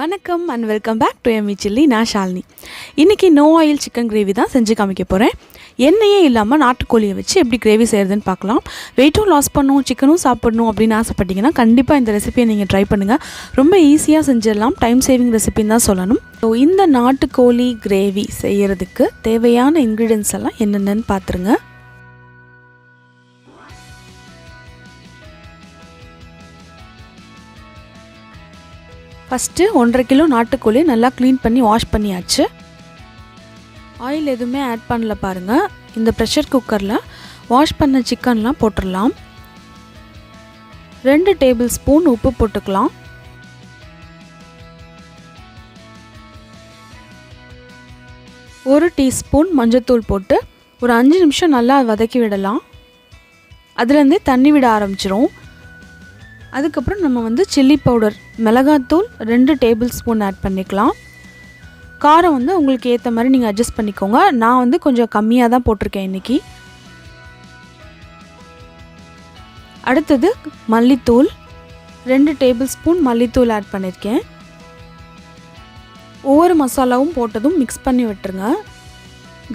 வணக்கம் and welcome back to Emmy Chilli. நான் ஷாலினி. இன்றைக்கி நோ ஆயில் சிக்கன் கிரேவி தான் செஞ்சு காமிக்க போகிறேன். எண்ணெயே இல்லாமல் நாட்டுக்கோழியை வச்சு எப்படி கிரேவி செய்கிறதுன்னு பார்க்கலாம். வெயிட்டும் லாஸ் பண்ணணும், சிக்கனும் சாப்பிடணும் அப்படின்னு ஆசைப்பட்டீங்கன்னா கண்டிப்பாக இந்த ரெசிபியை நீங்கள் ட்ரை பண்ணுங்கள். ரொம்ப ஈஸியாக செஞ்சிடலாம். டைம் சேவிங் ரெசிபின்னு தான் சொல்லணும். ஸோ இந்த நாட்டுக்கோழி கிரேவி செய்கிறதுக்கு தேவையான இன்க்ரீடியன்ஸ் எல்லாம் என்னென்னு பார்த்துருங்க. ஃபஸ்ட்டு 1.5 கிலோ நாட்டுக்கோழி நல்லா க்ளீன் பண்ணி வாஷ் பண்ணியாச்சு. ஆயில் எதுவுமே ஆட் பண்ணல பாருங்கள். இந்த ப்ரெஷர் குக்கரில் வாஷ் பண்ண சிக்கன்லாம் போட்டுடலாம். 2 டேபிள் ஸ்பூன் உப்பு போட்டுக்கலாம். ஒரு டீஸ்பூன் மஞ்சத்தூள் போட்டு ஒரு 5 நிமிஷம் நல்லா வதக்கி விடலாம். அதுலேருந்தே தண்ணி விட ஆரம்பிச்சிரும். அதுக்கப்புறம் நம்ம சில்லி பவுடர், மிளகாத்தூள் 2 டேபிள் ஸ்பூன் ஆட் பண்ணிக்கலாம். காரம் உங்களுக்கு ஏற்ற மாதிரி நீங்கள் அட்ஜஸ்ட் பண்ணிக்கோங்க. நான் கொஞ்சம் கம்மியாக தான் போட்டிருக்கேன் இன்றைக்கி. அடுத்தது மல்லித்தூள் 2 டேபிள் ஸ்பூன் மல்லித்தூள் ஆட் பண்ணியிருக்கேன். ஒவ்வொரு மசாலாவும் போட்டதும் மிக்ஸ் பண்ணி விட்டுருங்க.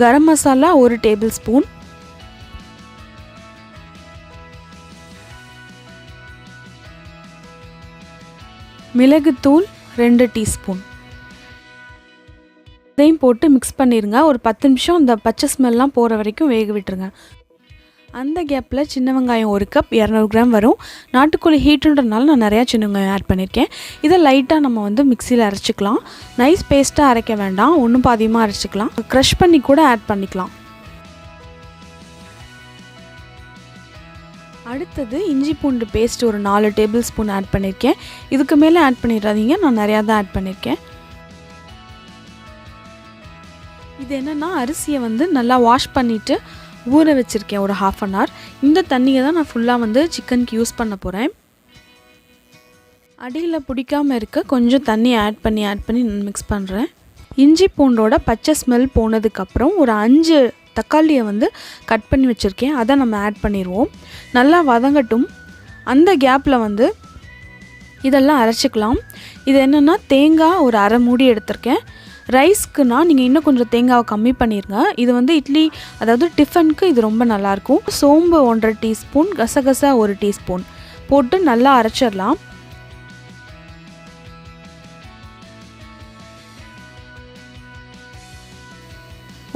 கரம் மசாலா 1 டேபிள் ஸ்பூன், மிளகுத்தூள் 2 டீஸ்பூன், இதையும் போட்டு மிக்ஸ் பண்ணிடுங்க. ஒரு 10 நிமிஷம் இந்த பச்சை ஸ்மெல்லாம் போகிற வரைக்கும் வேக விட்டுருங்க. அந்த கேப்பில் சின்ன வெங்காயம் 1 கப் 200 கிராம் வரும். நாட்டுக்கோழி ஹீட்டுன்றதுனால நான் நிறையா சின்ன வெங்காயம் ஆட் பண்ணியிருக்கேன். இதை லைட்டாக நம்ம மிக்சியில் அரைச்சிக்கலாம். நைஸ் பேஸ்ட்டாக அரைக்க வேண்டாம், ஒன்றும் பாதியமாக அரைச்சிக்கலாம். க்ரஷ் பண்ணி கூட ஆட் பண்ணிக்கலாம். அடுத்தது இஞ்சி பூண்டு பேஸ்ட் ஒரு 4 டேபிள் ஸ்பூன் ஆட் பண்ணியிருக்கேன். இதுக்கு மேலே ஆட் பண்ணிடாதீங்க, நான் நிறையா தான் ஆட் பண்ணியிருக்கேன். இது என்னென்னா அரிசியை நல்லா வாஷ் பண்ணிவிட்டு ஊற வச்சுருக்கேன் ஒரு 1/2 hour. இந்த தண்ணியை தான் நான் ஃபுல்லாக சிக்கனுக்கு யூஸ் பண்ண போகிறேன். அடியில் பிடிக்காமல் இருக்க கொஞ்சம் தண்ணி ஆட் பண்ணி நான் மிக்ஸ் பண்ணுறேன். இஞ்சி பூண்டோட பச்சை ஸ்மெல் போனதுக்கப்புறம் ஒரு 5 தக்காளியை கட் பண்ணி வச்சுருக்கேன். அதை நம்ம ஆட் பண்ணிடுவோம். நல்லா வதங்கட்டும். அந்த கேப்பில் இதெல்லாம் அரைச்சிக்கலாம். இது என்னென்னா தேங்காய் ஒரு 1/2 மூடி எடுத்திருக்கேன். ரைஸ்க்குனா நீங்கள் இன்னும் கொஞ்சம் தேங்காவை கம்மி பண்ணிடுங்க. இது இட்லி, அதாவது டிஃபனுக்கு இது ரொம்ப நல்லாயிருக்கும். சோம்பு 1.5 டீஸ்பூன், கசகசா 1 டீஸ்பூன் போட்டு நல்லா அரைச்சிடலாம்.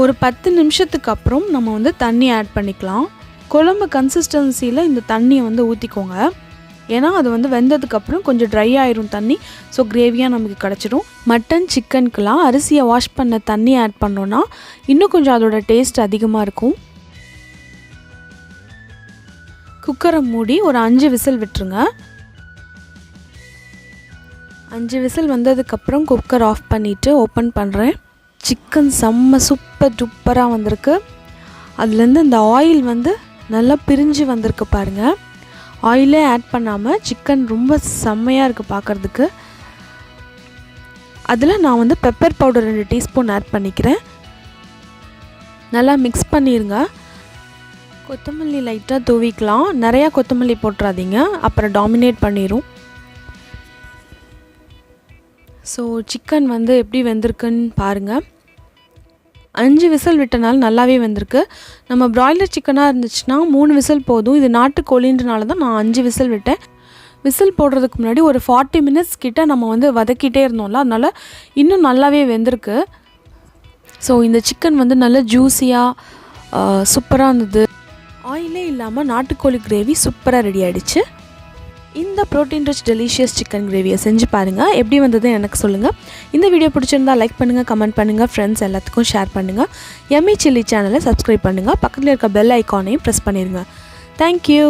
ஒரு 10 நிமிஷத்துக்கு அப்புறம் நம்ம தண்ணி ஆட் பண்ணிக்கலாம். குழம்பு கன்சிஸ்டன்சியில் இந்த தண்ணியை ஊற்றிக்கோங்க. ஏன்னா அது வெந்ததுக்கப்புறம் கொஞ்சம் ட்ரை ஆயிரும் தண்ணி. ஸோ கிரேவியாக நமக்கு கிடச்சிடும். மட்டன் சிக்கனுக்கெலாம் அரிசியை வாஷ் பண்ண தண்ணி ஆட் பண்ணோன்னா இன்னும் கொஞ்சம் அதோட டேஸ்ட் அதிகமாக இருக்கும். குக்கரை மூடி ஒரு 5 விசில் விட்டுருங்க. 5 விசில் வந்ததுக்கப்புறம் குக்கர் ஆஃப் பண்ணிவிட்டு ஓப்பன் பண்ணுறேன். சிக்கன் செம்ம சூப்பராக வந்திருக்கு. அதுலேருந்து இந்த ஆயில் நல்லா பிரிஞ்சு வந்திருக்கு பாருங்கள். ஆயிலே ஆட் பண்ணாமல் சிக்கன் ரொம்ப செம்மையாக இருக்குது பார்க்குறதுக்கு. அதில் நான் பெப்பர் பவுடர் 2 டீஸ்பூன் ஆட் பண்ணிக்கிறேன். நல்லா மிக்ஸ் பண்ணிடுங்க. கொத்தமல்லி லைட்டாக தூவிக்கலாம். நிறையா கொத்தமல்லி போட்டுறாதீங்க, அப்புறம் டாமினேட் பண்ணிடும். ஸோ சிக்கன் எப்படி வெந்திருக்குன்னு பாருங்கள். 5 விசில் விட்டனால நல்லாவே வெந்திருக்கு. நம்ம ப்ராய்லர் சிக்கனாக இருந்துச்சுன்னா 3 விசில் போதும். இது நாட்டுக்கோழின்றனால தான் நான் 5 விசில் விட்டேன். விசில் போடுறதுக்கு முன்னாடி ஒரு 40 மினிட்ஸ் கிட்ட நம்ம வதக்கிட்டே இருந்தோம்ல, அதனால் இன்னும் நல்லாவே வெந்திருக்கு. ஸோ இந்த சிக்கன் நல்லா ஜூஸியாக சூப்பராக இருந்தது. ஆயிலே இல்லாமல் நாட்டுக்கோழி கிரேவி சூப்பராக ரெடி ஆகிடுச்சு. இந்த ப்ரோட்டீன் ரிச் டெலிஷியஸ் சிக்கன் கிரேவியை செஞ்சு பாருங்கள். எப்படி வந்தது எனக்கு சொல்லுங்கள். இந்த வீடியோ பிடிச்சிருந்தால் லைக் பண்ணுங்கள், கமெண்ட் பண்ணுங்கள், ஃப்ரெண்ட்ஸ் எல்லாத்துக்கும் ஷேர் பண்ணுங்கள். எம்மி சில்லி சேனலை சப்ஸ்கிரைப் பண்ணுங்கள். பக்கத்தில் இருக்க பெல் ஐக்கானையும் ப்ரெஸ் பண்ணிடுங்க. தேங்க்யூ.